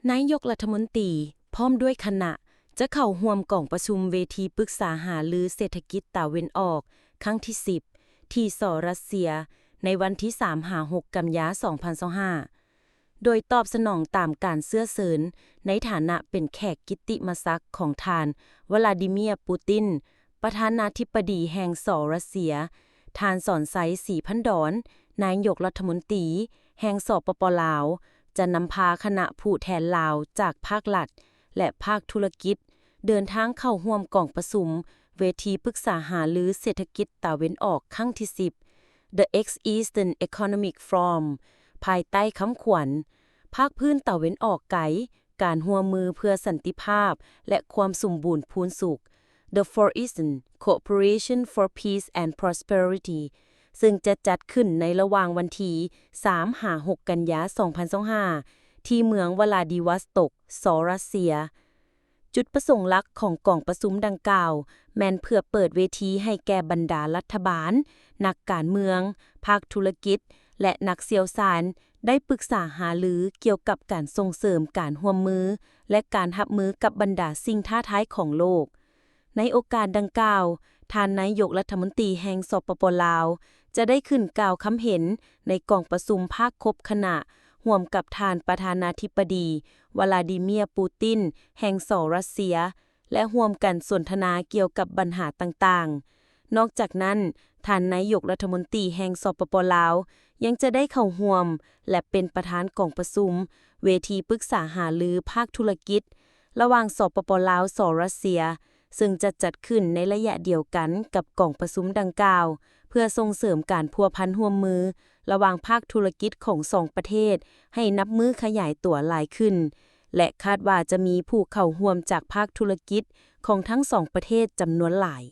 นายกรัฐมนตรีพร้อมด้วยคณะจะเข้าร่วมกล่องประชุมเวทีปรึกษาหารือเศรษฐกิจตะวันออกครั้งที่ 10 ที่รัสเซียในวันที่ 3-6 กันยายน 2025 โดยตอบสนองตามการเสื้อเสริญในฐานะเป็นแขกกิตติมศักดิ์ของทานวลาดิเมียร์ปูตินประธานาธิบดีแห่งรัสเซียทานสอนไซศรีพันดอนนายกรัฐมนตรีแห่งสปป.ลาวจะนำพาคณะผู้แทนลาวจากภาครัฐและภาคธุรกิจเดินทางเข้าร่วมกล่องประชุมเวทีปรึกษาหารือเศรษฐกิจตะวันออกครั้งที่ 10 The Eastern Economic Forum ภายใต้คำขวัญภาคพื้นตะวันออกไกลการร่วมมือเพื่อสันติภาพและความสมบูรณ์พูนสุข The Eastern Cooperation for Peace and Prosperity ซึ่งจะจัดขึ้นในระหว่างวันที่ 3-6 กันยายน 2025 ที่เมืองวลาดิวอสตก รัสเซีย จุดประสงค์หลักของกล่องประชุมดังกล่าวแม่นเพื่อเปิดเวทีให้แก่บรรดารัฐบาล นักการเมือง ภาคธุรกิจ และนักเชี่ยวชาญได้ปรึกษาหารือเกี่ยวกับการส่งเสริมการร่วมมือและการรับมือกับบรรดาสิ่งท้าทายของโลก ในโอกาสดังกล่าวท่านนายกรัฐมนตรีแห่งสปป.ลาวจะได้ขึ้นกล่าวคำเห็นในกล่องประชุมภาคครบคณะร่วมกับท่านประธานาธิบดีวลาดิเมียร์ปูตินแห่งรัสเซียและร่วมกันสนทนาเกี่ยวกับปัญหาต่างๆนอกจากนั้นท่านนายกรัฐมนตรีแห่งสปป.ลาวยังจะได้เข้าร่วมและเป็นประธานกล่องประชุมเวทีปรึกษาหารือภาคธุรกิจระหว่างสปป.ลาวรัสเซียซึ่งจะจัดขึ้นในระยะเดียวกันกับกล่องประชุมดังกล่าวเพื่อส่งเสริมการพัวพันร่วมมือระหว่างภาคธุรกิจของสองประเทศให้นับมือขยายตัวหลายขึ้นและคาดว่าจะมีผู้เข้าร่วมจากภาคธุรกิจของทั้งสองประเทศจำนวนหลาย